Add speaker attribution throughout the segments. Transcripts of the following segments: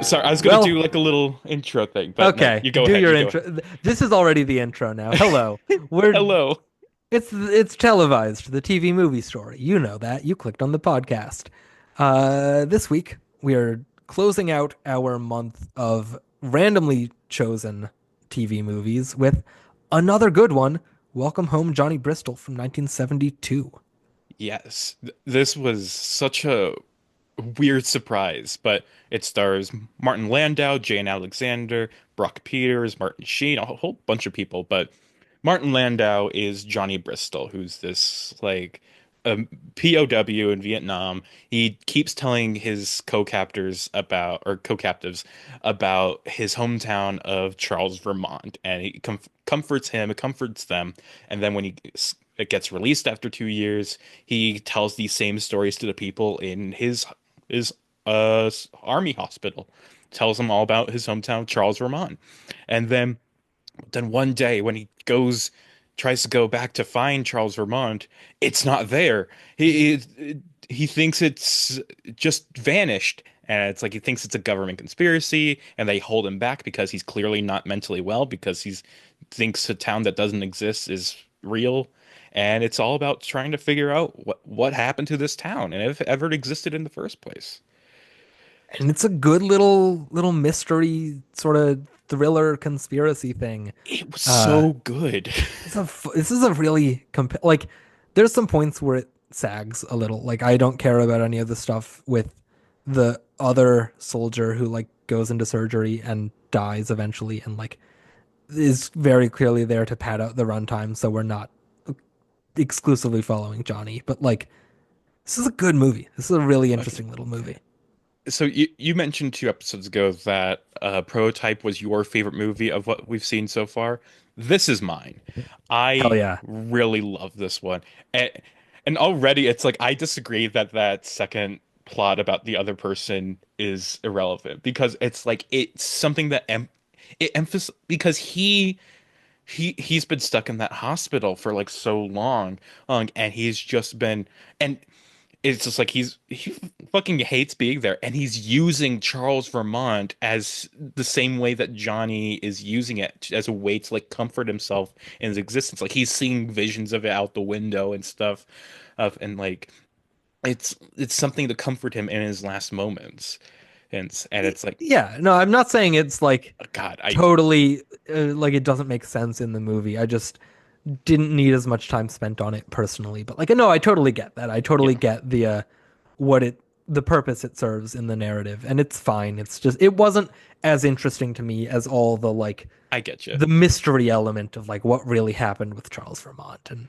Speaker 1: Sorry, I was gonna
Speaker 2: Well,
Speaker 1: do like a little intro thing, but no,
Speaker 2: okay,
Speaker 1: you go
Speaker 2: do
Speaker 1: ahead.
Speaker 2: your
Speaker 1: You go
Speaker 2: intro. This is already the intro now. Hello. We're
Speaker 1: Hello.
Speaker 2: it's televised, the TV movie story. You know that. You clicked on the podcast. This week we are closing out our month of randomly chosen TV movies with another good one. Welcome Home, Johnny Bristol from 1972.
Speaker 1: Yes, this was such a weird surprise, but it stars Martin Landau, Jane Alexander, Brock Peters, Martin Sheen, a whole bunch of people. But Martin Landau is Johnny Bristol, who's this like a POW in Vietnam. He keeps telling his co-captors about or co-captives about his hometown of Charles, Vermont, and he comforts him, it comforts them. And then when it gets released after 2 years, he tells these same stories to the people in his army hospital, tells them all about his hometown, Charles, Vermont. And then one day when he tries to go back to find Charles, Vermont, it's not there. He thinks it's just vanished. And it's like he thinks it's a government conspiracy, and they hold him back because he's clearly not mentally well because he thinks a town that doesn't exist is real. And it's all about trying to figure out what happened to this town and if it ever existed in the first place.
Speaker 2: And it's a good little mystery sort of thriller conspiracy thing.
Speaker 1: It was
Speaker 2: Uh
Speaker 1: so good.
Speaker 2: this is a really like there's some points where it sags a little. Like I don't care about any of the stuff with the other soldier who like goes into surgery and dies eventually and like is very clearly there to pad out the runtime so we're not exclusively following Johnny. But like this is a good movie. This is a really
Speaker 1: Okay.
Speaker 2: interesting little movie.
Speaker 1: So you mentioned 2 episodes ago that Prototype was your favorite movie of what we've seen so far. This is mine.
Speaker 2: Hell
Speaker 1: I
Speaker 2: yeah.
Speaker 1: really love this one. And already it's like I disagree that that second plot about the other person is irrelevant because it's like it's something that it emphasis because he's been stuck in that hospital for like so long, and he's just been and it's just like he fucking hates being there, and he's using Charles, Vermont as the same way that Johnny is using it as a way to like comfort himself in his existence. Like he's seeing visions of it out the window and stuff, of and like it's something to comfort him in his last moments, and it's like
Speaker 2: Yeah, no, I'm not saying it's like
Speaker 1: God, I
Speaker 2: totally like it doesn't make sense in the movie. I just didn't need as much time spent on it personally. But like no, I totally get that. I totally
Speaker 1: yeah,
Speaker 2: get what it the purpose it serves in the narrative and it's fine. It's just it wasn't as interesting to me as all the like
Speaker 1: I get you.
Speaker 2: the mystery element of like what really happened with Charles Vermont and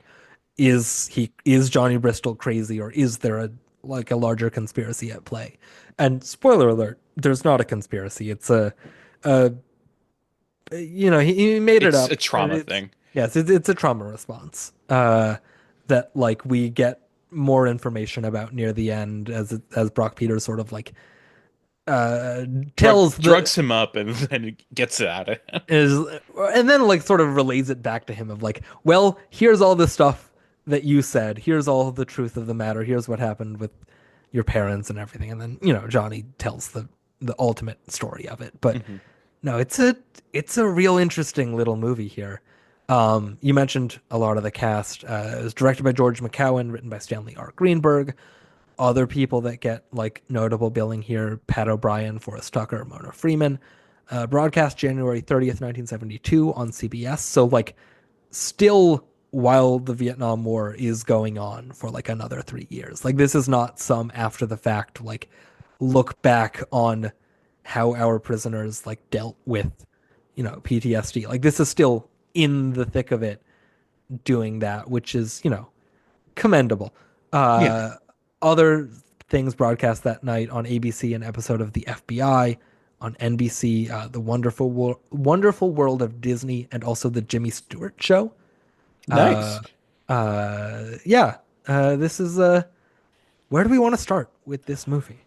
Speaker 2: is Johnny Bristol crazy or is there a like a larger conspiracy at play? And spoiler alert, there's not a conspiracy. It's a he made it
Speaker 1: It's a
Speaker 2: up.
Speaker 1: trauma thing.
Speaker 2: It's a trauma response. That like we get more information about near the end as Brock Peters sort of like uh tells the
Speaker 1: Drugs him up and then gets it out of him.
Speaker 2: is and then like sort of relays it back to him of like, well, here's all the stuff that you said. Here's all the truth of the matter. Here's what happened with your parents and everything. And then, Johnny tells the ultimate story of it. But
Speaker 1: Mhm.
Speaker 2: no, it's a real interesting little movie here. You mentioned a lot of the cast. It was directed by George McCowan, written by Stanley R. Greenberg. Other people that get like notable billing here: Pat O'Brien, Forrest Tucker, Mona Freeman. Broadcast January 30th, 1972 on CBS. So like still while the Vietnam War is going on for like another 3 years. Like this is not some after the fact like look back on how our prisoners like dealt with PTSD. Like this is still in the thick of it doing that, which is commendable.
Speaker 1: Yeah.
Speaker 2: Uh, Other things broadcast that night on ABC, an episode of The FBI, on NBC, Wonderful World of Disney, and also the Jimmy Stewart Show.
Speaker 1: Nice.
Speaker 2: Yeah, this is where do we want to start with this movie?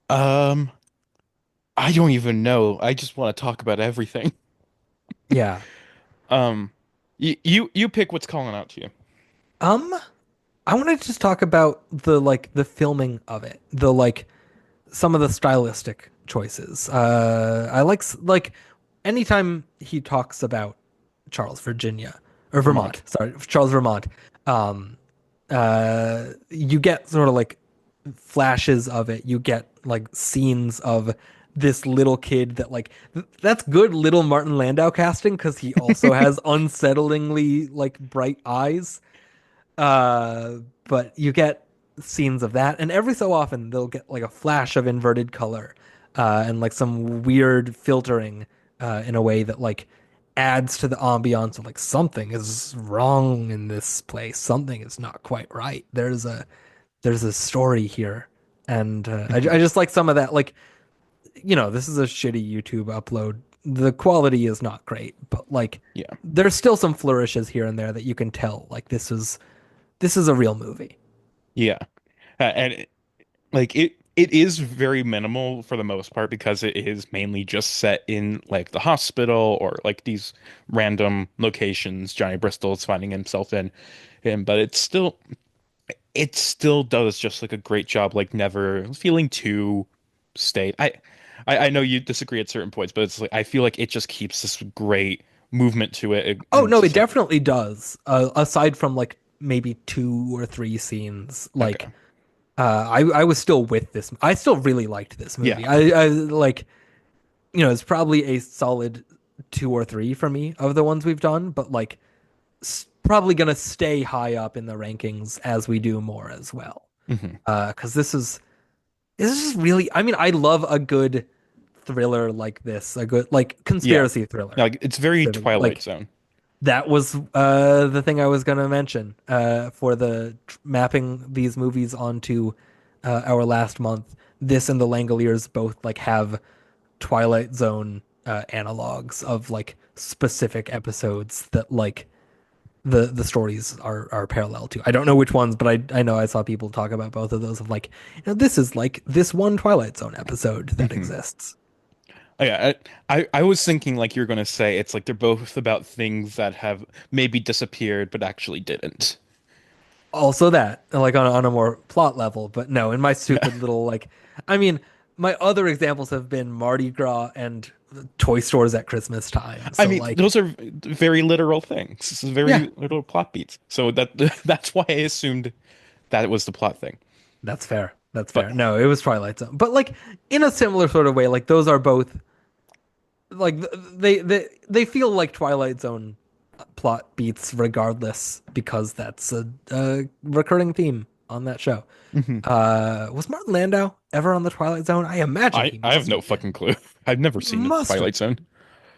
Speaker 1: Um, I don't even know. I just want to talk about everything.
Speaker 2: Yeah.
Speaker 1: Um, you pick what's calling out to you.
Speaker 2: Um, I want to just talk about the filming of it, the like some of the stylistic choices. I like anytime he talks about Charles, Virginia, or
Speaker 1: Vermont.
Speaker 2: Vermont. Sorry, Charles, Vermont. Um, you get sort of like flashes of it. You get like scenes of this little kid that like that's good little Martin Landau casting because he also has unsettlingly like bright eyes. Uh, but you get scenes of that, and every so often they'll get like a flash of inverted color, and like some weird filtering, in a way that like adds to the ambiance of like something is wrong in this place. Something is not quite right. There's a story here, and I just like some of that. Like this is a shitty YouTube upload. The quality is not great, but like
Speaker 1: Yeah.
Speaker 2: there's still some flourishes here and there that you can tell like this is a real movie.
Speaker 1: Yeah. And like it is very minimal for the most part because it is mainly just set in like the hospital or like these random locations Johnny Bristol is finding himself in, but it still does just like a great job, like never feeling too state. I know you disagree at certain points, but it's like I feel like it just keeps this great movement to it,
Speaker 2: Oh
Speaker 1: and it's
Speaker 2: no, it
Speaker 1: just like
Speaker 2: definitely does. Aside from like maybe two or three scenes, like
Speaker 1: okay,
Speaker 2: I was still with this. I still really liked this
Speaker 1: yeah,
Speaker 2: movie. I like it's probably a solid two or three for me of the ones we've done, but like probably gonna stay high up in the rankings as we do more as well.
Speaker 1: hmm
Speaker 2: Because this is really. I mean, I love a good thriller like this, a good like
Speaker 1: yeah,
Speaker 2: conspiracy thriller.
Speaker 1: like it's very Twilight
Speaker 2: Like
Speaker 1: Zone.
Speaker 2: that was the thing I was going to mention for the mapping these movies onto our last month. This and The Langoliers both like have Twilight Zone analogs of like specific episodes that like the stories are parallel to. I don't know which ones, but I know I saw people talk about both of those of like this is like this one Twilight Zone episode that
Speaker 1: Hmm.
Speaker 2: exists.
Speaker 1: Oh, yeah, I was thinking like you're gonna say it's like they're both about things that have maybe disappeared but actually didn't.
Speaker 2: Also that like on a more plot level, but no, in my
Speaker 1: Yeah.
Speaker 2: stupid little like I mean my other examples have been Mardi Gras and toy stores at Christmas time,
Speaker 1: I
Speaker 2: so
Speaker 1: mean,
Speaker 2: like
Speaker 1: those are very literal things. This is
Speaker 2: yeah,
Speaker 1: very literal plot beats. So that's why I assumed that it was the plot thing.
Speaker 2: that's
Speaker 1: But
Speaker 2: fair. No, it was Twilight Zone, but like in a similar sort of way, like those are both like they feel like Twilight Zone plot beats regardless because that's a recurring theme on that show.
Speaker 1: mhm.
Speaker 2: Was Martin Landau ever on the Twilight Zone? I imagine
Speaker 1: I
Speaker 2: he
Speaker 1: I have
Speaker 2: must
Speaker 1: no
Speaker 2: have been.
Speaker 1: fucking clue. I've never
Speaker 2: He
Speaker 1: seen
Speaker 2: must have
Speaker 1: Twilight
Speaker 2: been.
Speaker 1: Zone.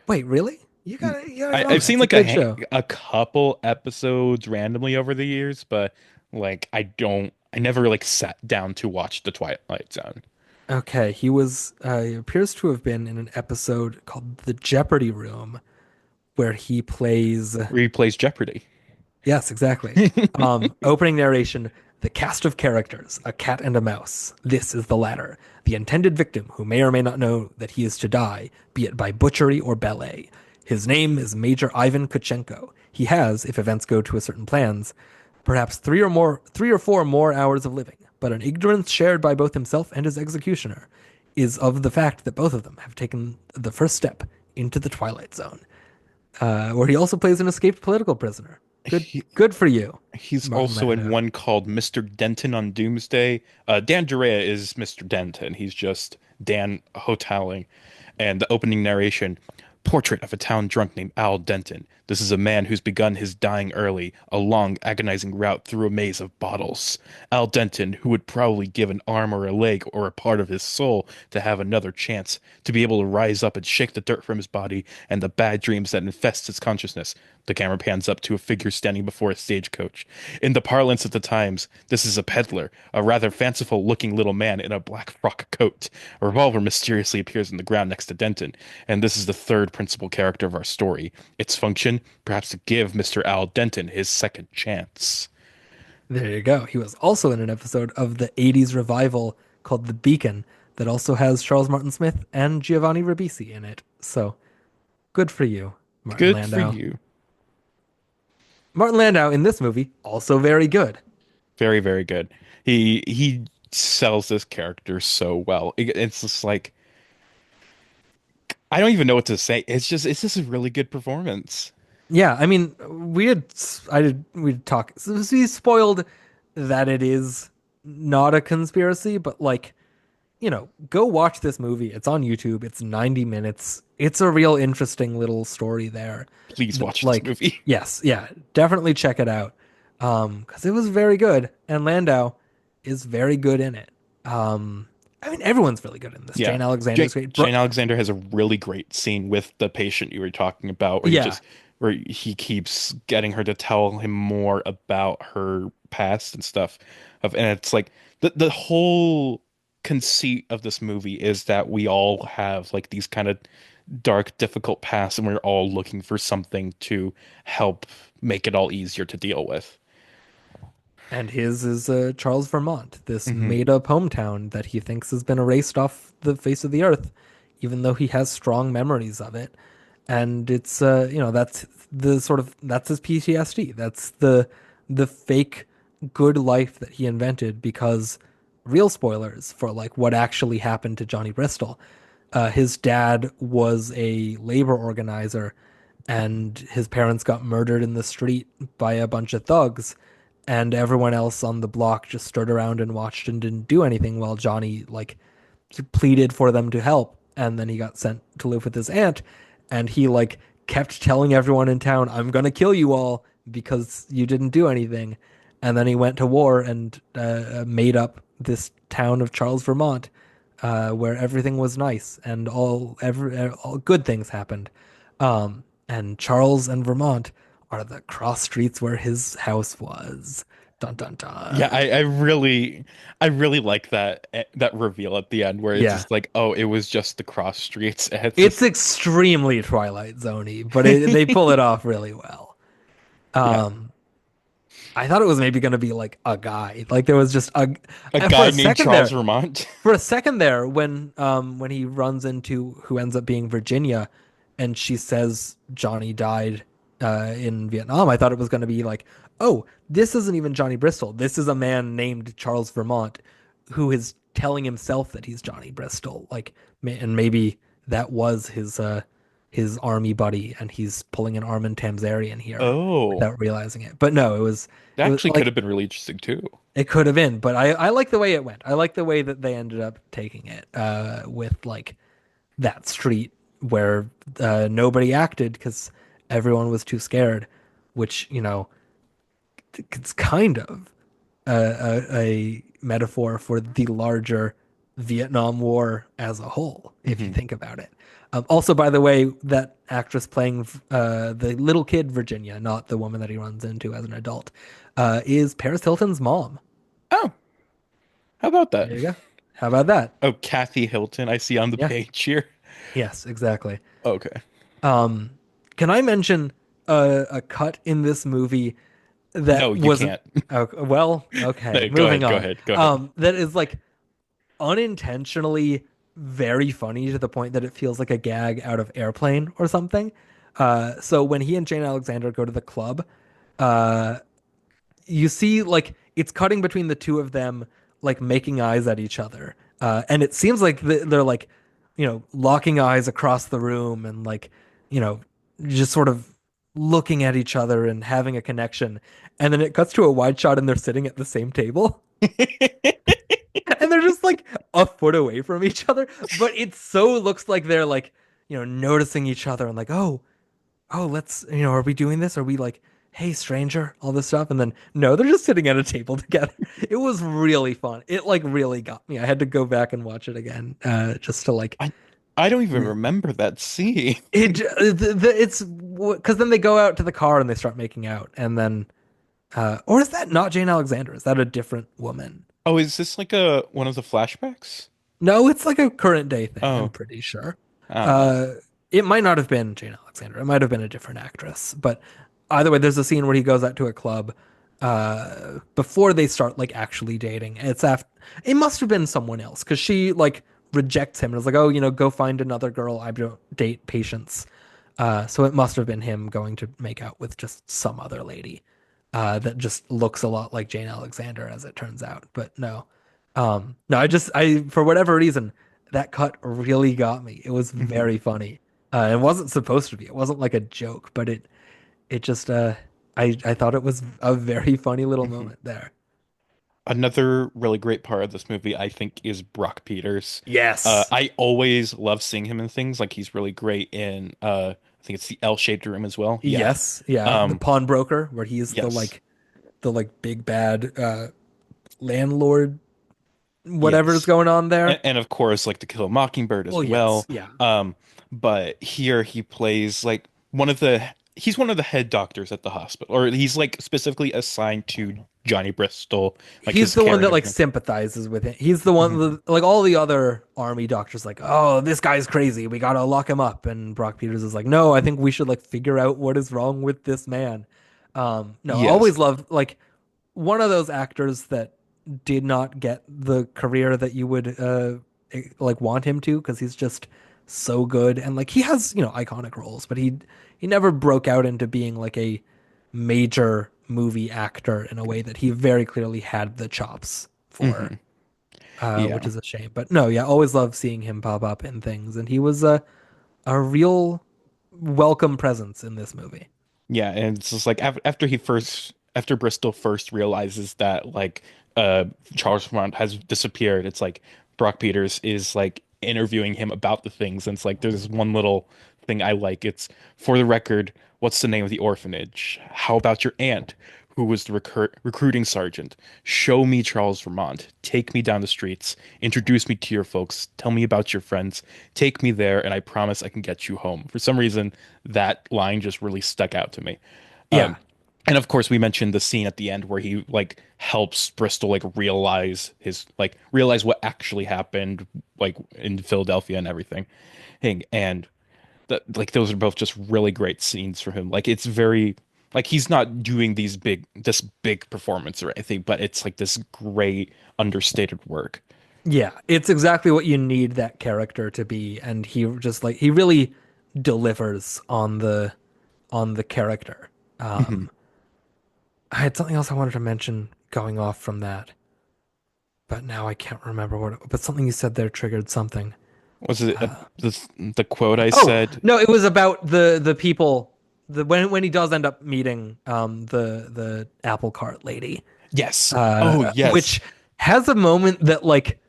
Speaker 2: Wait, really? You gotta get on
Speaker 1: I've
Speaker 2: that.
Speaker 1: seen
Speaker 2: It's a
Speaker 1: like
Speaker 2: good show.
Speaker 1: a couple episodes randomly over the years, but like I never like sat down to watch the Twilight Zone.
Speaker 2: Okay, he appears to have been in an episode called The Jeopardy Room where he plays.
Speaker 1: Where he plays Jeopardy.
Speaker 2: Yes, exactly. Opening narration. The cast of characters, a cat and a mouse. This is the latter. The intended victim, who may or may not know that he is to die, be it by butchery or ballet. His name is Major Ivan Kutchenko. He has, if events go to a certain plans, perhaps 3 or 4 more hours of living, but an ignorance shared by both himself and his executioner is of the fact that both of them have taken the first step into the Twilight Zone, where he also plays an escaped political prisoner. Good,
Speaker 1: He,
Speaker 2: good for you,
Speaker 1: he's
Speaker 2: Martin
Speaker 1: also in
Speaker 2: Landau.
Speaker 1: one called Mr. Denton on Doomsday. Dan Durea is Mr. Denton. He's just Dan hoteling. And the opening narration, portrait of a town drunk named Al Denton. This is a man who's begun his dying early, a long, agonizing route through a maze of bottles. Al Denton, who would probably give an arm or a leg or a part of his soul to have another chance, to be able to rise up and shake the dirt from his body and the bad dreams that infest his consciousness. The camera pans up to a figure standing before a stagecoach. In the parlance of the times, this is a peddler, a rather fanciful looking little man in a black frock coat. A revolver mysteriously appears in the ground next to Denton, and this is the third principal character of our story. Its function, perhaps to give Mr. Al Denton his second chance.
Speaker 2: There you go. He was also in an episode of the 80s revival called The Beacon that also has Charles Martin Smith and Giovanni Ribisi in it. So good for you, Martin
Speaker 1: Good for
Speaker 2: Landau.
Speaker 1: you.
Speaker 2: Martin Landau in this movie, also very good.
Speaker 1: Very, very good. He sells this character so well. It's just like I don't even know what to say. It's just a really good performance.
Speaker 2: Yeah, I mean, we talk, so we spoiled that it is not a conspiracy, but like, go watch this movie. It's on YouTube. It's 90 minutes. It's a real interesting little story there.
Speaker 1: Please
Speaker 2: That,
Speaker 1: watch this
Speaker 2: like,
Speaker 1: movie.
Speaker 2: yes, yeah, definitely check it out. Because it was very good, and Landau is very good in it. I mean, everyone's really good in this.
Speaker 1: Yeah.
Speaker 2: Jane Alexander's great.
Speaker 1: Jane Alexander has a really great scene with the patient you were talking about
Speaker 2: Yeah,
Speaker 1: where he keeps getting her to tell him more about her past and stuff and it's like the whole conceit of this movie is that we all have like these kind of dark, difficult pasts and we're all looking for something to help make it all easier to deal with.
Speaker 2: and his is Charles, Vermont, this
Speaker 1: Hmm.
Speaker 2: made-up hometown that he thinks has been erased off the face of the earth, even though he has strong memories of it. And it's that's the sort of that's his PTSD. That's the fake good life that he invented because real spoilers for like what actually happened to Johnny Bristol. His dad was a labor organizer, and his parents got murdered in the street by a bunch of thugs, and everyone else on the block just stood around and watched and didn't do anything while Johnny like pleaded for them to help, and then he got sent to live with his aunt, and he like kept telling everyone in town, "I'm gonna kill you all because you didn't do anything." And then he went to war and made up this town of Charles, Vermont, where everything was nice and all good things happened. And Charles and Vermont are the cross streets where his house was. Dun dun
Speaker 1: Yeah,
Speaker 2: dun.
Speaker 1: I really like that reveal at the end where it's
Speaker 2: Yeah.
Speaker 1: just like, oh, it was just the cross streets. And it's
Speaker 2: It's
Speaker 1: just
Speaker 2: extremely Twilight Zoney, but they pull it off really well.
Speaker 1: yeah,
Speaker 2: Um, I thought it was maybe going to be like a guy. Like there was just
Speaker 1: a
Speaker 2: for
Speaker 1: guy
Speaker 2: a
Speaker 1: named
Speaker 2: second
Speaker 1: Charles
Speaker 2: there,
Speaker 1: Vermont.
Speaker 2: when he runs into who ends up being Virginia, and she says Johnny died in Vietnam. I thought it was going to be like, oh, this isn't even Johnny Bristol. This is a man named Charles Vermont who is telling himself that he's Johnny Bristol. Like, and maybe that was his army buddy, and he's pulling an Armin Tamzarian here
Speaker 1: Oh,
Speaker 2: without realizing it. But no,
Speaker 1: that
Speaker 2: it was
Speaker 1: actually could
Speaker 2: like
Speaker 1: have been really interesting too.
Speaker 2: it could have been, but I like the way it went. I like the way that they ended up taking it with like that street where nobody acted because everyone was too scared, which, it's kind of a metaphor for the larger Vietnam War as a whole, if you
Speaker 1: Hmm.
Speaker 2: think about it. Also, by the way, that actress playing the little kid Virginia, not the woman that he runs into as an adult, is Paris Hilton's mom.
Speaker 1: Oh, how about that?
Speaker 2: There you go. How about that?
Speaker 1: Oh, Kathy Hilton, I see on the
Speaker 2: Yeah.
Speaker 1: page here.
Speaker 2: Yes, exactly.
Speaker 1: Okay.
Speaker 2: Um, can I mention a cut in this movie
Speaker 1: No,
Speaker 2: that
Speaker 1: you
Speaker 2: was
Speaker 1: can't.
Speaker 2: well, okay,
Speaker 1: No, go
Speaker 2: moving
Speaker 1: ahead, go
Speaker 2: on.
Speaker 1: ahead, go ahead.
Speaker 2: That is like unintentionally very funny to the point that it feels like a gag out of Airplane or something. So when he and Jane Alexander go to the club, uh, you see like it's cutting between the two of them like making eyes at each other, and it seems like they're like locking eyes across the room and like you know just sort of looking at each other and having a connection, and then it cuts to a wide shot and they're sitting at the same table and they're just like a foot away from each other, but it so looks like they're like noticing each other and like, oh, let's, are we doing this? Are we like, hey, stranger, all this stuff? And then, no, they're just sitting at a table together. It was really fun. It like really got me. I had to go back and watch it again, just to like,
Speaker 1: I I don't even remember that scene.
Speaker 2: it's because then they go out to the car and they start making out. And then, or is that not Jane Alexander? Is that a different woman?
Speaker 1: Oh, is this like a one of the flashbacks?
Speaker 2: No, it's like a current day thing, I'm
Speaker 1: Oh,
Speaker 2: pretty sure.
Speaker 1: I don't know.
Speaker 2: Uh, it might not have been Jane Alexander. It might have been a different actress. But either way, there's a scene where he goes out to a club before they start like actually dating. It's after it must have been someone else because she like rejects him and is like, oh, go find another girl. I don't date patients. So it must have been him going to make out with just some other lady that just looks a lot like Jane Alexander, as it turns out. But no, no, I for whatever reason, that cut really got me. It was
Speaker 1: Mhm.
Speaker 2: very funny. It wasn't supposed to be. It wasn't like a joke, but it just I thought it was a very funny little
Speaker 1: Mhm.
Speaker 2: moment there.
Speaker 1: Another really great part of this movie, I think, is Brock Peters.
Speaker 2: Yes.
Speaker 1: I always love seeing him in things. Like he's really great in I think it's the L-shaped room as well. Yeah.
Speaker 2: Yes. Yeah. The
Speaker 1: Um,
Speaker 2: pawnbroker, where he's
Speaker 1: yes.
Speaker 2: the like big bad landlord, whatever's
Speaker 1: Yes.
Speaker 2: going on there.
Speaker 1: And of course, like To Kill a Mockingbird as
Speaker 2: Well, yes.
Speaker 1: well.
Speaker 2: Yeah.
Speaker 1: But here he plays like he's one of the head doctors at the hospital, or he's like specifically assigned to Johnny Bristol, like
Speaker 2: He's
Speaker 1: his
Speaker 2: the
Speaker 1: care
Speaker 2: one
Speaker 1: and
Speaker 2: that like
Speaker 1: everything.
Speaker 2: sympathizes with it. He's the one
Speaker 1: Mhm.
Speaker 2: that, like all the other army doctors like, "Oh, this guy's crazy. We got to lock him up." And Brock Peters is like, "No, I think we should like figure out what is wrong with this man." No, I
Speaker 1: Yes.
Speaker 2: always love like one of those actors that did not get the career that you would like want him to because he's just so good and like he has, iconic roles, but he never broke out into being like a major movie actor in a way that he very clearly had the chops for,
Speaker 1: Hmm.
Speaker 2: which
Speaker 1: Yeah.
Speaker 2: is a shame. But no, yeah, always love seeing him pop up in things, and he was a real welcome presence in this movie.
Speaker 1: Yeah, and it's just like after Bristol first realizes that like uh Charles Vermont has disappeared, it's like Brock Peters is like interviewing him about the things, and it's like there's this one little thing I like. It's for the record, what's the name of the orphanage? How about your aunt? Who was the recruiting sergeant? Show me Charles Vermont. Take me down the streets. Introduce me to your folks. Tell me about your friends. Take me there, and I promise I can get you home. For some reason, that line just really stuck out to me. Um,
Speaker 2: Yeah,
Speaker 1: and of course, we mentioned the scene at the end where he like helps Bristol like realize what actually happened like in Philadelphia and everything. And like those are both just really great scenes for him. Like it's very like he's not doing this big performance or anything, but it's like this great understated work.
Speaker 2: yeah, it's exactly what you need that character to be, and he just like he really delivers on the character.
Speaker 1: Mhm.
Speaker 2: I had something else I wanted to mention going off from that, but now I can't remember what. But something you said there triggered something.
Speaker 1: Was it the quote I
Speaker 2: Oh
Speaker 1: said?
Speaker 2: no, it was about the people. The when he does end up meeting the apple cart lady,
Speaker 1: Yes. Oh, yes.
Speaker 2: which has a moment that like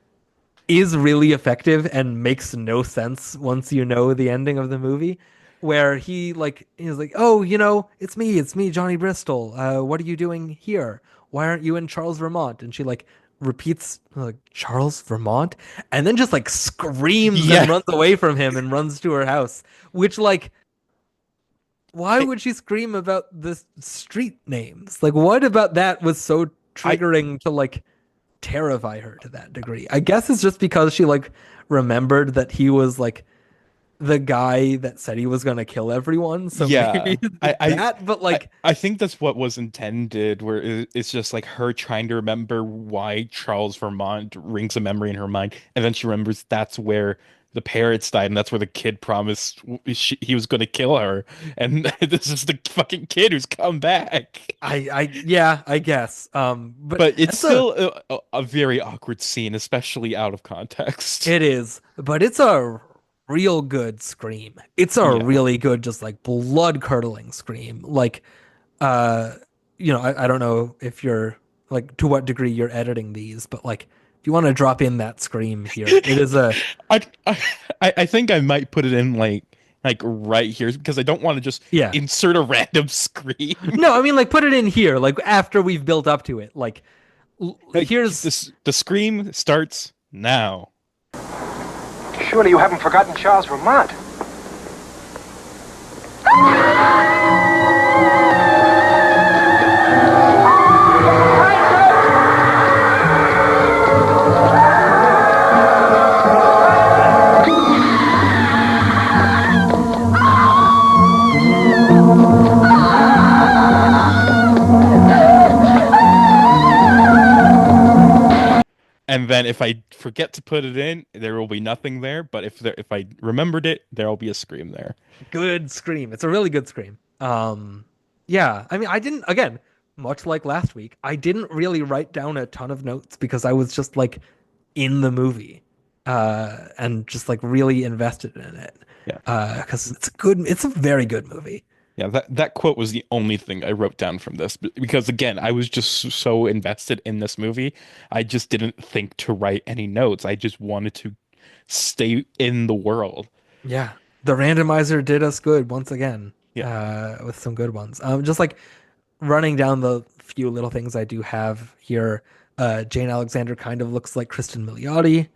Speaker 2: is really effective and makes no sense once you know the ending of the movie, where he's like, "Oh, it's me, Johnny Bristol. What are you doing here? Why aren't you in Charles, Vermont?" And she like repeats like Charles, Vermont, and then just like screams
Speaker 1: Yeah.
Speaker 2: and runs away from him and runs to her house. Which like, why
Speaker 1: I
Speaker 2: would she scream about the street names? Like, what about that was so
Speaker 1: I
Speaker 2: triggering to like terrify her to that degree? I guess it's just because she like remembered that he was like the guy that said he was gonna kill everyone. So
Speaker 1: Yeah,
Speaker 2: maybe it's that, but like,
Speaker 1: I think that's what was intended, where it's just like her trying to remember why Charles Vermont rings a memory in her mind, and then she remembers that's where the parents died, and that's where the kid promised he was going to kill her, and this is the fucking kid who's come back.
Speaker 2: yeah, I guess. But
Speaker 1: But it's
Speaker 2: that's a
Speaker 1: still a very awkward scene, especially out of context.
Speaker 2: it is, but it's a real good scream. It's a
Speaker 1: Yeah.
Speaker 2: really good, just like blood curdling scream. Like, uh, I don't know if you're like to what degree you're editing these, but like if you want to drop in that scream here, it is a
Speaker 1: I, I I think I might put it in like right here because I don't want to just
Speaker 2: yeah.
Speaker 1: insert a random scream.
Speaker 2: No, I mean like put it in here, like after we've built up to it. Like
Speaker 1: Like
Speaker 2: here's
Speaker 1: the scream starts now.
Speaker 3: Surely you haven't forgotten Charles Vermont.
Speaker 1: And then if I forget to put it in, there will be nothing there. But if I remembered it, there will be a scream there.
Speaker 2: good scream. It's a really good scream. Yeah, I mean I didn't again, much like last week, I didn't really write down a ton of notes because I was just like in the movie. and just like really invested in it
Speaker 1: Yeah.
Speaker 2: because it's a very good movie.
Speaker 1: Yeah, that quote was the only thing I wrote down from this because again, I was just so invested in this movie. I just didn't think to write any notes. I just wanted to stay in the world.
Speaker 2: Yeah, the randomizer did us good once again
Speaker 1: Yeah.
Speaker 2: with some good ones. Just like running down the few little things I do have here. Jane Alexander kind of looks like Kristen Milioti.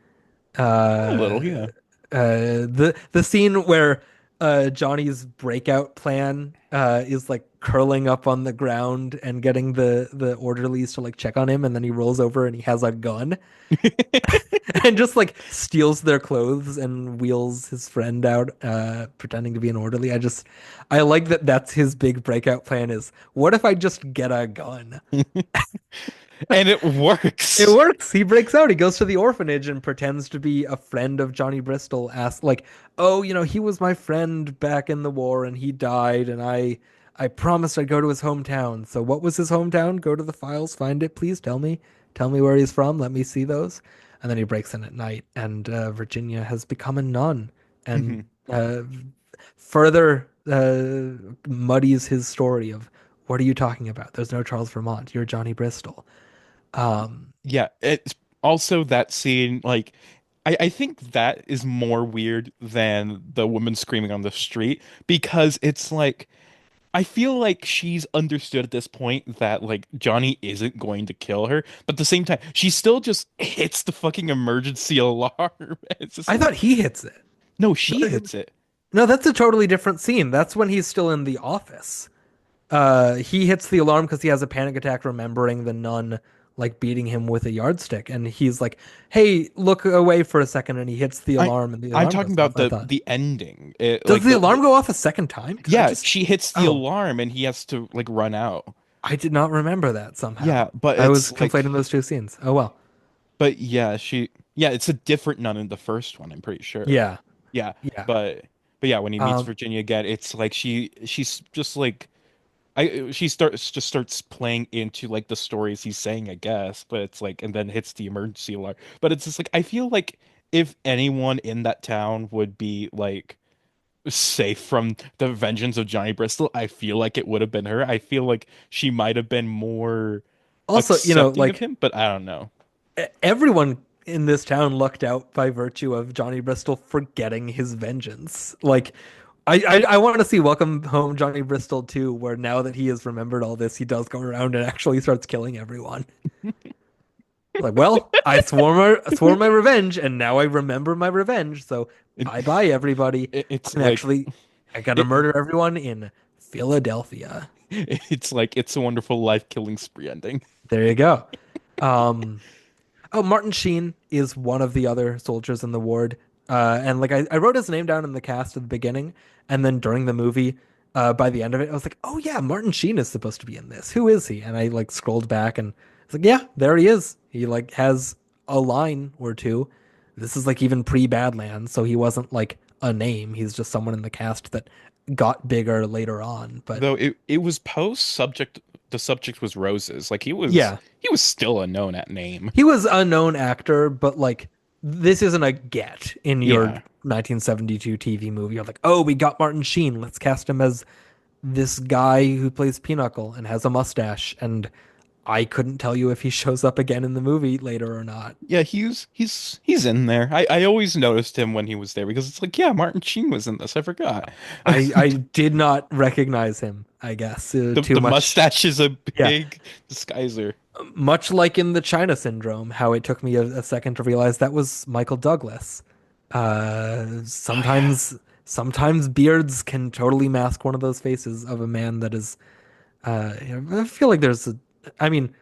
Speaker 1: A
Speaker 2: Uh,
Speaker 1: little, yeah.
Speaker 2: the scene where Johnny's breakout plan is like curling up on the ground and getting the orderlies to like check on him, and then he rolls over and he has a gun and just like steals their clothes and wheels his friend out, pretending to be an orderly. I like that that's his big breakout plan is what if I just get a gun?
Speaker 1: And it
Speaker 2: It
Speaker 1: works.
Speaker 2: works. He breaks out. He goes to the orphanage and pretends to be a friend of Johnny Bristol. Asks like, "Oh, he was my friend back in the war and he died and I promised I'd go to his hometown. So what was his hometown? Go to the files, find it, please tell me. Tell me where he's from. Let me see those." And then he breaks in at night and Virginia has become a nun and
Speaker 1: Mhm.
Speaker 2: further muddies his story of what are you talking about? There's no Charles Vermont. You're Johnny Bristol. Um,
Speaker 1: Yeah, it's also that scene, like I think that is more weird than the woman screaming on the street because it's like I feel like she's understood at this point that like Johnny isn't going to kill her, but at the same time, she still just hits the fucking emergency alarm. It's just
Speaker 2: I thought
Speaker 1: like,
Speaker 2: he hits it.
Speaker 1: no, she hits it.
Speaker 2: No, that's a totally different scene. That's when he's still in the office. He hits the alarm because he has a panic attack, remembering the nun like beating him with a yardstick, and he's like, "Hey, look away for a second," and he hits the
Speaker 1: I
Speaker 2: alarm, and the
Speaker 1: I'm
Speaker 2: alarm
Speaker 1: talking
Speaker 2: goes off.
Speaker 1: about
Speaker 2: I
Speaker 1: the
Speaker 2: thought,
Speaker 1: the ending. It,
Speaker 2: does
Speaker 1: like
Speaker 2: the alarm go off a second time? Because
Speaker 1: yeah, she hits the
Speaker 2: oh,
Speaker 1: alarm and he has to like run out.
Speaker 2: I did not remember that somehow.
Speaker 1: Yeah, but
Speaker 2: I was
Speaker 1: it's like
Speaker 2: conflating those two scenes. Oh well.
Speaker 1: but yeah, it's a different nun in the first one, I'm pretty sure.
Speaker 2: Yeah,
Speaker 1: Yeah,
Speaker 2: yeah.
Speaker 1: but but yeah, when he meets
Speaker 2: Um,
Speaker 1: Virginia again, it's like she's just like she starts playing into like the stories he's saying, I guess, but it's like and then hits the emergency alarm. But it's just like I feel like if anyone in that town would be like safe from the vengeance of Johnny Bristol, I feel like it would have been her. I feel like she might have been more
Speaker 2: Also,
Speaker 1: accepting of
Speaker 2: like
Speaker 1: him, but I don't know.
Speaker 2: everyone in this town lucked out by virtue of Johnny Bristol forgetting his vengeance. Like, I want to see Welcome Home Johnny Bristol too, where now that he has remembered all this, he does go around and actually starts killing everyone. Like, well, I swore my revenge, and now I remember my revenge. So
Speaker 1: It,
Speaker 2: bye bye everybody.
Speaker 1: it's
Speaker 2: I'm
Speaker 1: like
Speaker 2: actually I gotta
Speaker 1: it,
Speaker 2: murder everyone in Philadelphia.
Speaker 1: it's like it's a wonderful life killing spree ending.
Speaker 2: There you go. Um, Oh, Martin Sheen is one of the other soldiers in the ward. And like I wrote his name down in the cast at the beginning, and then during the movie, by the end of it, I was like, oh yeah, Martin Sheen is supposed to be in this. Who is he? And I like scrolled back and it's like, yeah, there he is. He like has a line or two. This is like even pre-Badlands, so he wasn't like a name. He's just someone in the cast that got bigger later on. But
Speaker 1: Though it was post subject the subject was roses. Like
Speaker 2: yeah,
Speaker 1: he was still a known at name.
Speaker 2: he was a known actor, but like this isn't a get in your
Speaker 1: Yeah.
Speaker 2: 1972 TV movie. You're like, oh, we got Martin Sheen. Let's cast him as this guy who plays Pinochle and has a mustache. And I couldn't tell you if he shows up again in the movie later or not.
Speaker 1: Yeah, he's in there. I always noticed him when he was there because it's like, yeah, Martin Sheen was in this. I forgot.
Speaker 2: I did not recognize him, I guess, too
Speaker 1: The
Speaker 2: much.
Speaker 1: mustache is a
Speaker 2: Yeah.
Speaker 1: big disguiser.
Speaker 2: Much like in the China Syndrome, how it took me a second to realize that was Michael Douglas.
Speaker 1: Oh yeah.
Speaker 2: Sometimes beards can totally mask one of those faces of a man that is. I feel like I mean,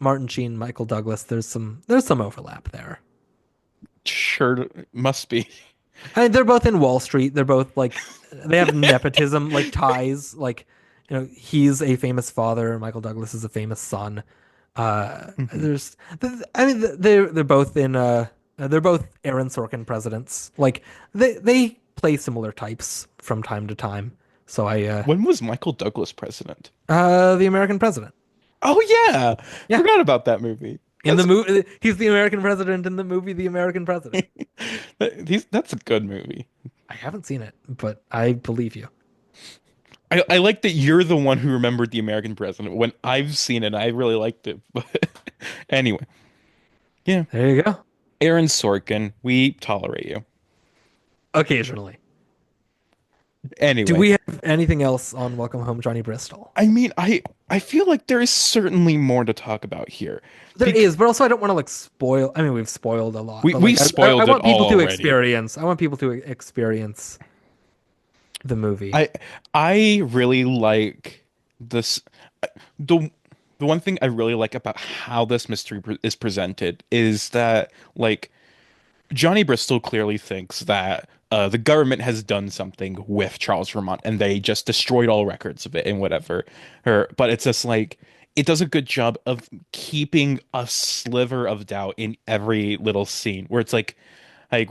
Speaker 2: Martin Sheen, Michael Douglas. There's some overlap there.
Speaker 1: Sure must be.
Speaker 2: I mean, they're both in Wall Street. They're both like they have nepotism like ties. Like he's a famous father. Michael Douglas is a famous son.
Speaker 1: Mhm.
Speaker 2: I mean, they're both in they're both Aaron Sorkin presidents. Like they play similar types from time to time. So
Speaker 1: When was Michael Douglas president?
Speaker 2: the American president.
Speaker 1: Oh yeah.
Speaker 2: Yeah,
Speaker 1: Forgot about that movie.
Speaker 2: In the
Speaker 1: That's
Speaker 2: movie, he's the American president in the movie The American President.
Speaker 1: that's a good movie.
Speaker 2: I haven't seen it, but I believe you.
Speaker 1: I like that you're the one who remembered the American president when I've seen it. I really liked it. But anyway, yeah.
Speaker 2: There you go.
Speaker 1: Aaron Sorkin, we tolerate you.
Speaker 2: Occasionally. Do
Speaker 1: Anyway,
Speaker 2: we have anything else on Welcome Home, Johnny Bristol?
Speaker 1: I mean, I feel like there is certainly more to talk about here.
Speaker 2: There
Speaker 1: Bec
Speaker 2: is, but also I don't want to like spoil. I mean, we've spoiled a lot, but
Speaker 1: we
Speaker 2: like I
Speaker 1: spoiled it
Speaker 2: want people
Speaker 1: all
Speaker 2: to
Speaker 1: already.
Speaker 2: experience. I want people to experience the movie.
Speaker 1: I I really like this the the one thing I really like about how this mystery is presented is that like Johnny Bristol clearly thinks that the government has done something with Charles Vermont and they just destroyed all records of it and whatever. But it's just like it does a good job of keeping a sliver of doubt in every little scene where it's like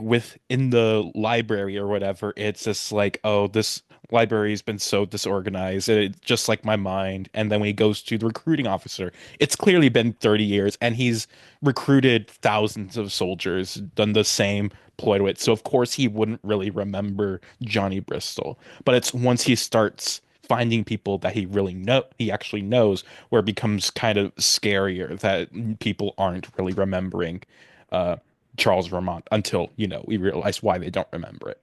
Speaker 1: with in the library or whatever, it's just like, oh, this library's been so disorganized, it's just like my mind. And then when he goes to the recruiting officer, it's clearly been 30 years and he's recruited thousands of soldiers, done the same ploy to it. So of course he wouldn't really remember Johnny Bristol. But it's once he starts finding people that he actually knows where it becomes kind of scarier that people aren't really remembering uh Charles Vermont until, we realize why they don't remember it.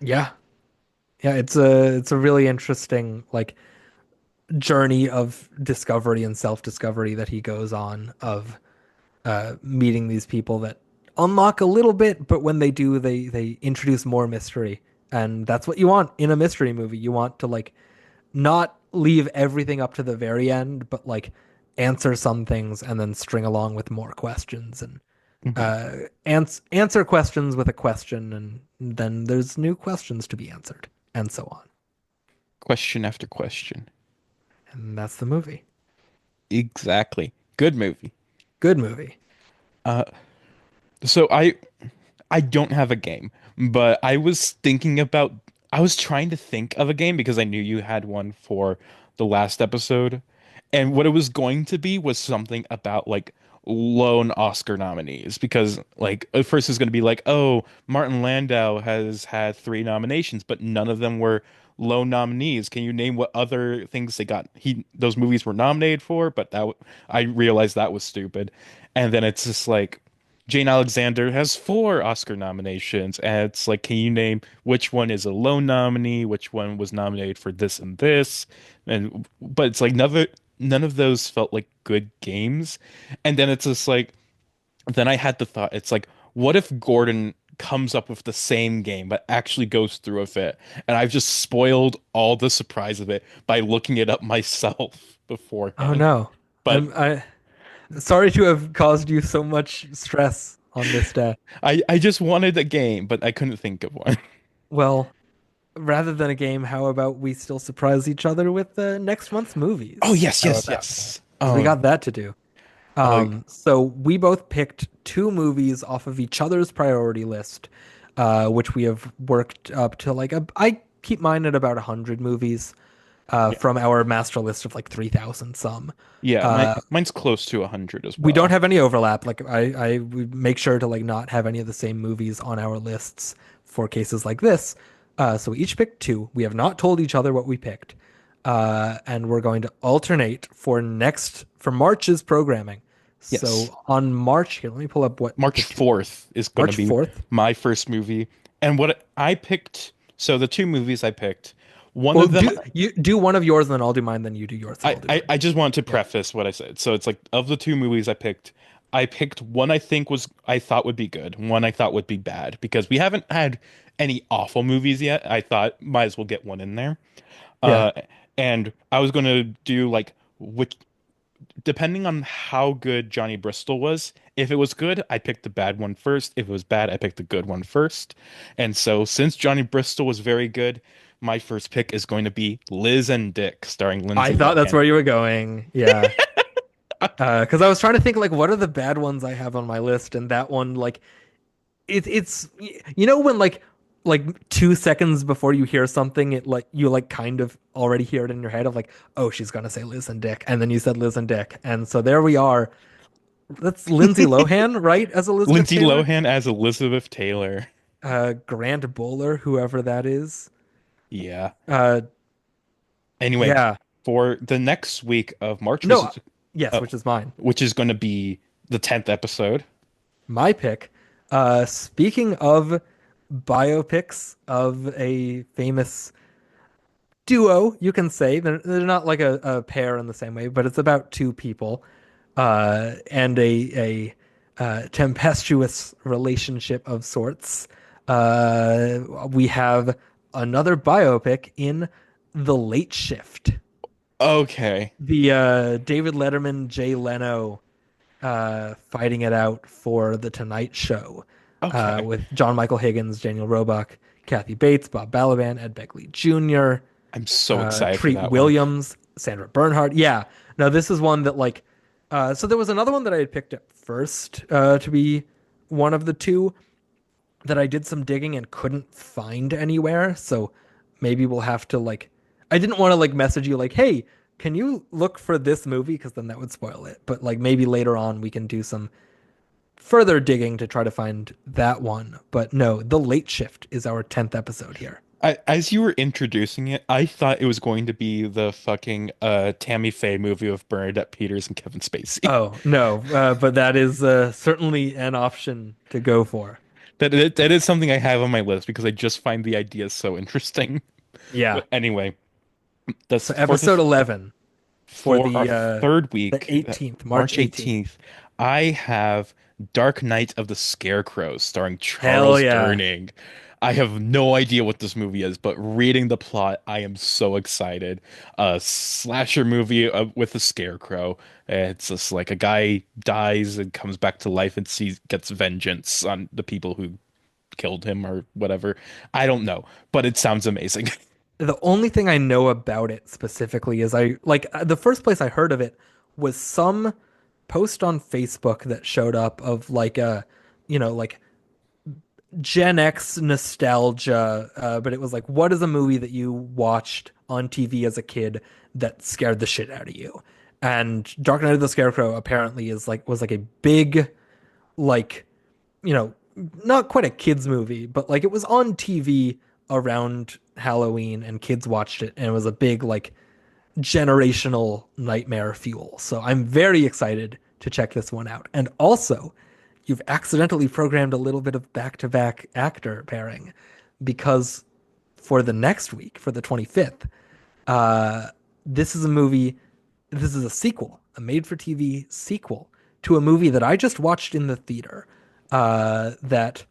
Speaker 2: Yeah, yeah, it's a really interesting like journey of discovery and self-discovery that he goes on of meeting these people that unlock a little bit, but when they do, they introduce more mystery, and that's what you want in a mystery movie. You want to like not leave everything up to the very end, but like answer some things and then string along with more questions and
Speaker 1: Mhm.
Speaker 2: answer questions with a question, and then there's new questions to be answered, and so on.
Speaker 1: Question after question.
Speaker 2: And that's the movie.
Speaker 1: Exactly. Good movie.
Speaker 2: Good movie.
Speaker 1: Uh, so I don't have a game, but I was trying to think of a game because I knew you had one for the last episode. And what it was going to be was something about like lone Oscar nominees because like at first it's going to be like, oh, Martin Landau has had three nominations, but none of them were lone nominees. Can you name what other things they got? Those movies were nominated for, but I realized that was stupid. And then it's just like Jane Alexander has four Oscar nominations, and it's like, can you name which one is a lone nominee, which one was nominated for this and this, and but it's like none of those felt like good games, and then it's just like, then I had the thought, it's like, what if Gordon comes up with the same game but actually goes through with it, and I've just spoiled all the surprise of it by looking it up myself
Speaker 2: Oh
Speaker 1: beforehand,
Speaker 2: no.
Speaker 1: but.
Speaker 2: I sorry to have caused you so much stress on this day.
Speaker 1: I just wanted a game, but I couldn't think of one.
Speaker 2: Well, rather than a game, how about we still surprise each other with next month's
Speaker 1: Oh,
Speaker 2: movies?
Speaker 1: yes,
Speaker 2: How
Speaker 1: yes,
Speaker 2: about that?
Speaker 1: yes.
Speaker 2: Because we got that to do.
Speaker 1: Uh,
Speaker 2: So we both picked two movies off of each other's priority list, which we have worked up to like I keep mine at about 100 movies,
Speaker 1: yeah,
Speaker 2: from our master list of like 3,000 some.
Speaker 1: yeah.
Speaker 2: Uh,
Speaker 1: Mine's close to 100 as
Speaker 2: we don't
Speaker 1: well.
Speaker 2: have any overlap. Like I we make sure to like not have any of the same movies on our lists for cases like this. So we each picked two. We have not told each other what we picked. And we're going to alternate for March's programming.
Speaker 1: Yes.
Speaker 2: So on March, here, let me pull up what
Speaker 1: March
Speaker 2: the two,
Speaker 1: 4th is going to
Speaker 2: March
Speaker 1: be
Speaker 2: 4th.
Speaker 1: my first movie. And what I picked, so the two movies I picked, one
Speaker 2: Well,
Speaker 1: of them,
Speaker 2: do one of yours, and then I'll do mine. Then you do yours, and I'll do mine.
Speaker 1: I just wanted to
Speaker 2: Yeah,
Speaker 1: preface what I said. So it's like, of the two movies I picked one I thought would be good, one I thought would be bad, because we haven't had any awful movies yet. I thought might as well get one in there.
Speaker 2: yeah.
Speaker 1: Uh, and I was gonna do like which, depending on how good Johnny Bristol was. If it was good, I picked the bad one first. If it was bad, I picked the good one first. And so, since Johnny Bristol was very good, my first pick is going to be Liz and Dick, starring
Speaker 2: I
Speaker 1: Lindsay
Speaker 2: thought that's
Speaker 1: Lohan.
Speaker 2: where you were going. Yeah. Because I was trying to think like what are the bad ones I have on my list, and that one like it's when like 2 seconds before you hear something, it like you like kind of already hear it in your head of like, oh, she's gonna say Liz and Dick, and then you said Liz and Dick, and so there we are. That's Lindsay Lohan, right? As Elizabeth
Speaker 1: Lindsay
Speaker 2: Taylor?
Speaker 1: Lohan as Elizabeth Taylor.
Speaker 2: Grant Bowler, whoever that is.
Speaker 1: Yeah.
Speaker 2: Uh,
Speaker 1: Anyway,
Speaker 2: yeah.
Speaker 1: for the next week of March,
Speaker 2: No, yes,
Speaker 1: uh,
Speaker 2: which is mine.
Speaker 1: which is going to be the 10th episode.
Speaker 2: My pick. Speaking of biopics of a famous duo, you can say they're not like a pair in the same way, but it's about two people and a tempestuous relationship of sorts. We have another biopic in The Late Shift,
Speaker 1: Okay.
Speaker 2: the David Letterman, Jay Leno fighting it out for The Tonight Show
Speaker 1: Okay.
Speaker 2: with John Michael Higgins, Daniel Roebuck, Kathy Bates, Bob Balaban, Ed Begley Jr.,
Speaker 1: I'm so excited for
Speaker 2: Treat
Speaker 1: that one.
Speaker 2: Williams, Sandra Bernhard. Yeah. No, this is one that like so there was another one that I had picked up first to be one of the two that I did some digging and couldn't find anywhere. So maybe we'll have to like I didn't want to like message you like, "Hey, can you look for this movie?" Because then that would spoil it. But like maybe later on we can do some further digging to try to find that one. But no, The Late Shift is our 10th episode here.
Speaker 1: As you were introducing it, I thought it was going to be the fucking Tammy Faye movie with Bernadette Peters and Kevin Spacey.
Speaker 2: Oh, no, but that is certainly an option to go for.
Speaker 1: That is something I have on my list because I just find the idea so interesting.
Speaker 2: Yeah.
Speaker 1: But anyway, that's
Speaker 2: So episode 11 for
Speaker 1: for our third
Speaker 2: the
Speaker 1: week,
Speaker 2: 18th, March
Speaker 1: March
Speaker 2: 18th.
Speaker 1: 18th. I have Dark Knight of the Scarecrow starring
Speaker 2: Hell
Speaker 1: Charles
Speaker 2: yeah.
Speaker 1: Durning. I have no idea what this movie is, but reading the plot, I am so excited. A slasher movie with a scarecrow. It's just like a guy dies and comes back to life and gets vengeance on the people who killed him or whatever. I don't know, but it sounds amazing.
Speaker 2: The only thing I know about it specifically is I like the first place I heard of it was some post on Facebook that showed up of like a, like Gen X nostalgia, but it was like, what is a movie that you watched on TV as a kid that scared the shit out of you? And Dark Knight of the Scarecrow apparently is like was like a big like you know not quite a kids movie, but like it was on TV around Halloween and kids watched it and it was a big like generational nightmare fuel. So I'm very excited to check this one out. And also, you've accidentally programmed a little bit of back-to-back actor pairing because for the next week, for the 25th, uh, this is a movie, this is a sequel, a made-for-TV sequel to a movie that I just watched in the theater that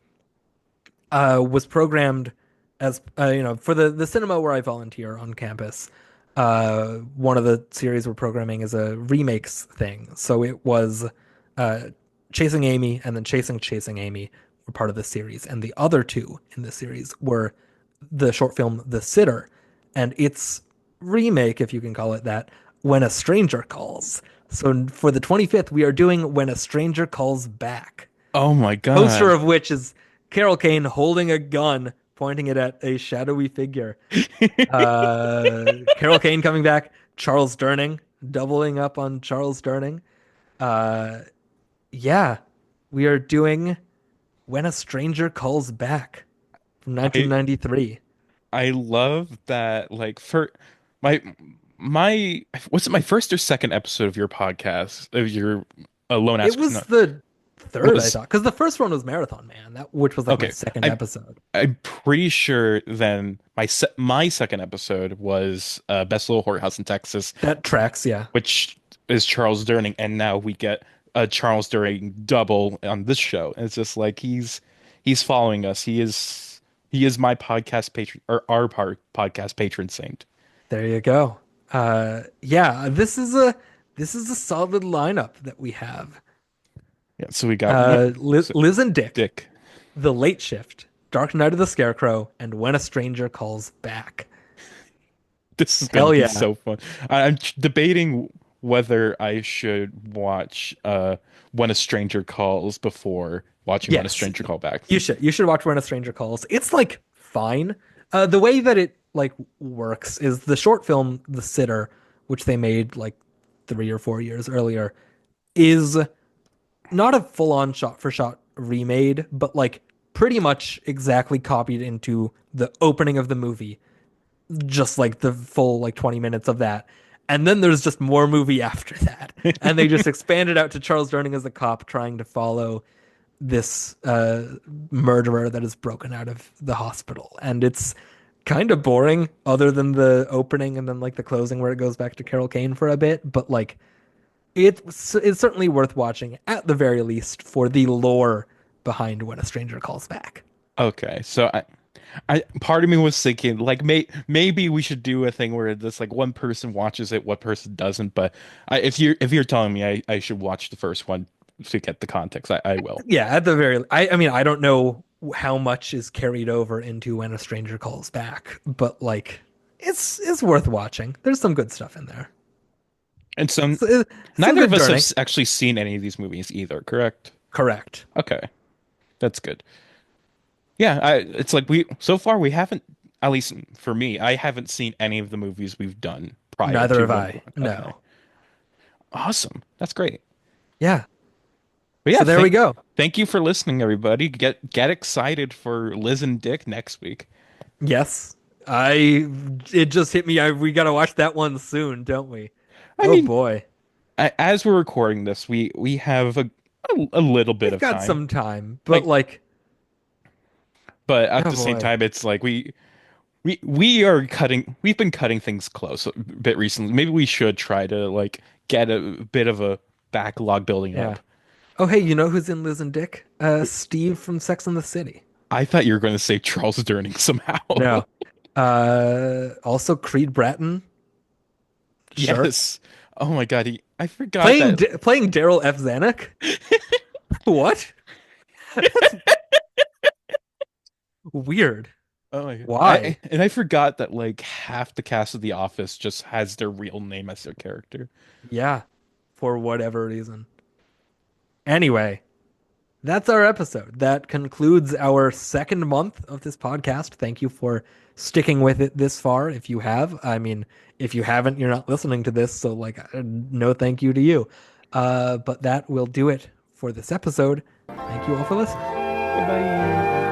Speaker 2: was programmed as for the cinema where I volunteer on campus. One of the series we're programming is a remakes thing. So it was uh, Chasing Amy and then Chasing Amy were part of the series, and the other two in the series were the short film The Sitter and its remake, if you can call it that, When a Stranger Calls. So for the 25th, we are doing When a Stranger Calls Back.
Speaker 1: Oh my
Speaker 2: Poster
Speaker 1: God.
Speaker 2: of which is Carol Kane holding a gun, pointing it at a shadowy figure. Carol Kane coming back, Charles Durning, doubling up on Charles Durning. Uh, yeah, we are doing When a Stranger Calls Back from
Speaker 1: I
Speaker 2: 1993.
Speaker 1: I love that like for my my was it my first or second episode of your podcast of your Lone
Speaker 2: It
Speaker 1: Ask
Speaker 2: was
Speaker 1: no
Speaker 2: the third, I
Speaker 1: was
Speaker 2: thought, because the first one was Marathon Man, that which was like my
Speaker 1: okay.
Speaker 2: second
Speaker 1: I
Speaker 2: episode.
Speaker 1: I'm pretty sure then my second episode was Best Little Whorehouse in Texas,
Speaker 2: That tracks, yeah.
Speaker 1: which is Charles Durning, and now we get a Charles Durning double on this show. And it's just like he's following us. He is my podcast patron or our podcast patron saint.
Speaker 2: There you go. Yeah, this is a solid lineup that we have.
Speaker 1: Yeah, so we got one. So,
Speaker 2: Liz and Dick,
Speaker 1: Dick.
Speaker 2: The Late Shift, Dark Knight of the Scarecrow, and When a Stranger Calls Back.
Speaker 1: This is gonna
Speaker 2: Hell
Speaker 1: be
Speaker 2: yeah.
Speaker 1: so fun. I'm debating whether I should watch When a Stranger Calls before watching When a
Speaker 2: Yes,
Speaker 1: Stranger Call Back.
Speaker 2: you should watch When a Stranger Calls. It's like fine. The way that it like works is the short film The Sitter, which they made like 3 or 4 years earlier, is not a full-on shot-for-shot remade, but like pretty much exactly copied into the opening of the movie, just like the full like 20 minutes of that. And then there's just more movie after that. And they just expanded out to Charles Durning as a cop trying to follow this murderer that is broken out of the hospital. And it's kind of boring other than the opening and then like the closing where it goes back to Carol Kane for a bit, but like it's certainly worth watching at the very least for the lore behind When a Stranger Calls Back.
Speaker 1: Okay, so I part of me was thinking like maybe we should do a thing where this like one person watches it, one person doesn't. But if you're telling me I should watch the first one to get the context, I will.
Speaker 2: Yeah, at the very I mean I don't know how much is carried over into When a Stranger Calls Back, but like it's worth watching. There's some good stuff in there.
Speaker 1: And so
Speaker 2: Some
Speaker 1: neither
Speaker 2: good
Speaker 1: of us have
Speaker 2: Durning.
Speaker 1: actually seen any of these movies either, correct?
Speaker 2: Correct.
Speaker 1: Okay, that's good. Yeah, it's like we so far we haven't, at least for me, I haven't seen any of the movies we've done prior
Speaker 2: Neither
Speaker 1: to
Speaker 2: have
Speaker 1: when.
Speaker 2: I.
Speaker 1: Okay,
Speaker 2: No.
Speaker 1: awesome. That's great.
Speaker 2: Yeah.
Speaker 1: But yeah,
Speaker 2: So there we go.
Speaker 1: thank you for listening, everybody. Get excited for Liz and Dick next week.
Speaker 2: Yes. I it just hit me. We gotta watch that one soon, don't we?
Speaker 1: I
Speaker 2: Oh
Speaker 1: mean,
Speaker 2: boy.
Speaker 1: as we're recording this, we have a little bit
Speaker 2: We've
Speaker 1: of
Speaker 2: got
Speaker 1: time.
Speaker 2: some time, but
Speaker 1: Like,
Speaker 2: like,
Speaker 1: but at
Speaker 2: oh
Speaker 1: the same
Speaker 2: boy.
Speaker 1: time, it's like we've been cutting things close a bit recently. Maybe we should try to like get a bit of a backlog building
Speaker 2: Yeah.
Speaker 1: up.
Speaker 2: Oh hey, you know who's in Liz and Dick? Steve from Sex and the City.
Speaker 1: I thought you were going to say Charles Durning somehow.
Speaker 2: No. Also Creed Bratton. Sure.
Speaker 1: Yes. Oh my God, I forgot that.
Speaker 2: Playing Daryl F. Zanuck? What? That's weird.
Speaker 1: Oh my God.
Speaker 2: Why?
Speaker 1: I forgot that like half the cast of The Office just has their real name as their character.
Speaker 2: Yeah, for whatever reason. Anyway, that's our episode. That concludes our second month of this podcast. Thank you for sticking with it this far. If you have, I mean, if you haven't, you're not listening to this, so like, no thank you to you. But that will do it for this episode. Thank you all for listening.
Speaker 1: Bye bye.